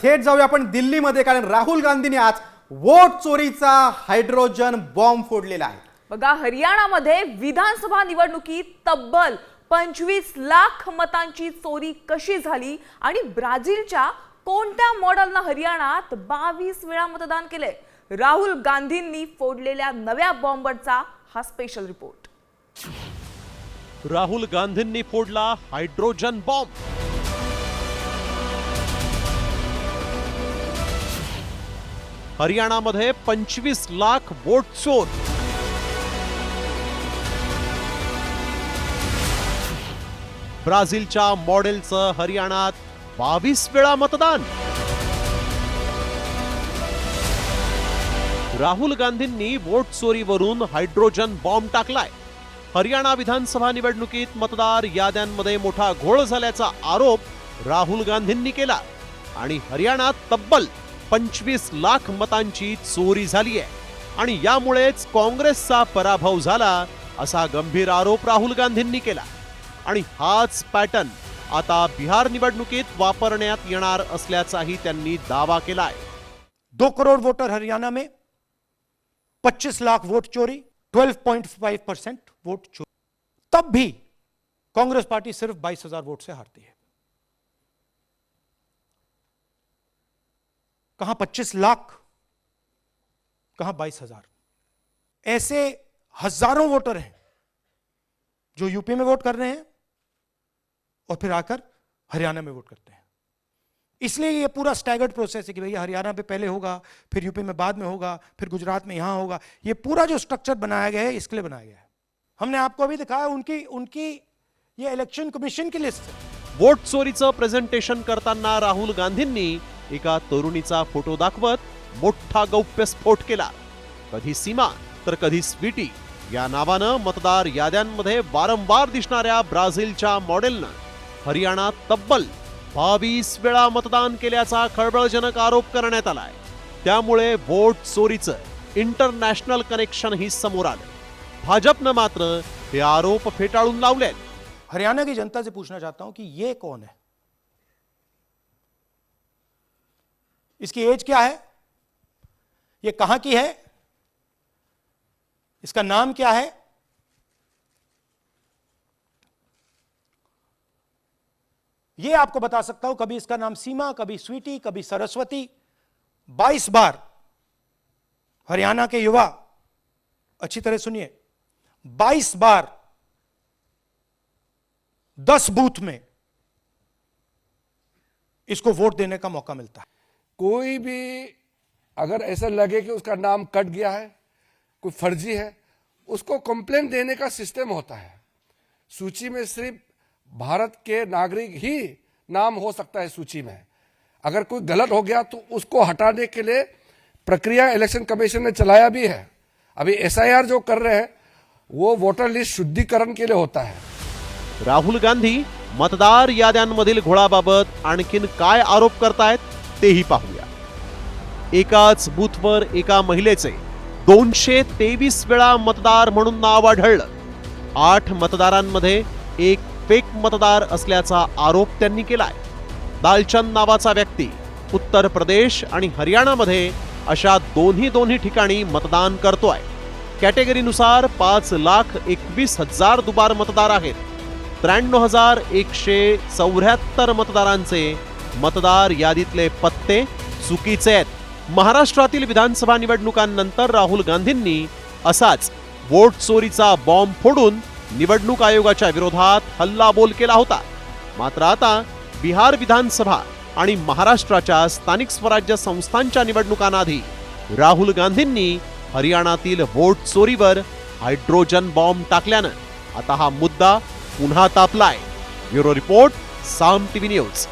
थेट जाऊया आपण दिल्लीमध्ये, कारण राहुल गांधींनी आज वोट चोरीचा हायड्रोजन बॉम्ब फोडलेला आहे. बघा, हरियाणामध्ये विधानसभा निवडणुकीत तब्बल 25 लाख मतांची चोरी कशी झाली आणि ब्राझीलच्या कोणत्या मॉडेलनं हरियाणात 22 वेळा मतदान केले. राहुल गांधींनी फोडलेल्या नव्या बॉम्बवरचा हा स्पेशल रिपोर्ट. राहुल गांधींनी फोडला हायड्रोजन बॉम्ब. हरियाणामध्ये 25 लाख वोट चोर. ब्राझीलच्या मॉडेलचं हरियाणात 22 वेळा मतदान. राहुल गांधींनी वोट चोरीवरून हायड्रोजन बॉम्ब टाकलाय. हरियाणा विधानसभा निवडणुकीत मतदार याद्यांमध्ये मोठा घोळ झाल्याचा आरोप राहुल गांधींनी केला आणि हरियाणात तब्बल 25 लाख मतांची चोरी झाली आहे आणि यामुळेच काँग्रेसचा पराभव झाला, असा गंभीर आरोप राहुल गांधींनी केला. आणि हाच पॅटर्न आता बिहार निवडणुकीत वापरण्यात येणार असल्याचाही त्यांनी दावा केलाय. 2 करोड़ वोटर हरियाणा में, 25 लाख वोट चोरी, 12.5% वोट चोरी. तब भी कांग्रेस पार्टी सिर्फ 22,000 वोट से हारती है. कहां 25 लाख, कहां 22,000. ऐसे हजारों वोटर हैं जो यूपी में वोट कर रहे हैं और फिर आकर हरियाणा में वोट करते हैं. इसलिए ये पूरा स्टैगर्ड प्रोसेस है कि भैया हरियाणा पे पहले होगा, फिर यूपी में बाद में होगा, फिर गुजरात में यहां होगा. ये पूरा जो स्ट्रक्चर बनाया गया है इसके लिए बनाया गया है. हमने आपको अभी दिखाया उनकी ये इलेक्शन कमिशन की लिस्ट है. वोट चोरीचं प्रेझेंटेशन करताना राहुल गांधींनी एका तरुणीचा फोटो दाखवत मोठा गौप्यस्फोट केला. कधी सीमा तर कधी स्वीटी या नावानं मतदार याद्यांमध्ये वारंवार दिसणाऱ्या ब्राझीलच्या मॉडेलनं हरियाणात तब्बल 22 वेळा मतदान केल्याचा खळबळजनक आरोप करण्यात आलाय. त्यामुळे वोट चोरीचं इंटरनॅशनल कनेक्शन ही समोर आलं. भाजपनं मात्र हे आरोप फेटाळून लावलेत. हरियाणा की जनता से पूछना चाहता हूं कि ये कौन है, इसकी एज क्या है, ये कहां की है, इसका नाम क्या है. ये आपको बता सकता हूं. कभी इसका नाम सीमा, कभी स्वीटी, कभी सरस्वती. 22 बार हरियाणा के युवा, अच्छी तरह सुनिए, 22 बार 10 बूथ में इसको वोट देने का मौका मिलता है. कोई भी अगर ऐसा लगे कि उसका नाम कट गया है, कोई फर्जी है, उसको कंप्लेंट देने का सिस्टम होता है. सूची में सिर्फ भारत के नागरिक ही नाम हो सकता है सूची में. अगर कोई गलत हो गया तो उसको हटाने के लिए प्रक्रिया इलेक्शन कमीशन ने चलाया भी है. अभी SIR जो कर रहे हैं वो वोटर लिस्ट शुद्धिकरण के लिए होता है. राहुल गांधी मतदार याद्यांमधील घोळाबाबत आणखीन काय आरोप करतायत तेही पाहूया. एकाच बूथवर एका महिलेचे 223 वेळा मतदार म्हणून नाव आढळलं. 8 मतदारांमध्ये एक फेक मतदार असल्याचा आरोप त्यांनी केलाय. दालचंद नावाचा व्यक्ती उत्तर प्रदेश आणि हरियाणामध्ये अशा दोन्ही ठिकाणी मतदान करतोय. कॅटेगरीनुसार 5,21,000 दुबार मतदार आहेत. 93,174 मतदारांचे मतदार यादीतले पत्ते चुकीचे आहेत. महाराष्ट्रातील विधानसभा निवडणुकांनंतर राहुल गांधींनी असाच वोट चोरीचा बॉम्ब फोडून निवडणूक आयोगाच्या विरोधात हल्लाबोल केला होता. मात्र आता बिहार विधानसभा आणि महाराष्ट्राच्या स्थानिक स्वराज्य संस्थांच्या निवडणुकांआधी राहुल गांधींनी हरियाणातील वोट चोरीवर हायड्रोजन बॉम्ब टाकल्यानं आता हा मुद्दा पुन्हा तापलाय. ब्युरो रिपोर्ट, साम टीव्ही न्यूज.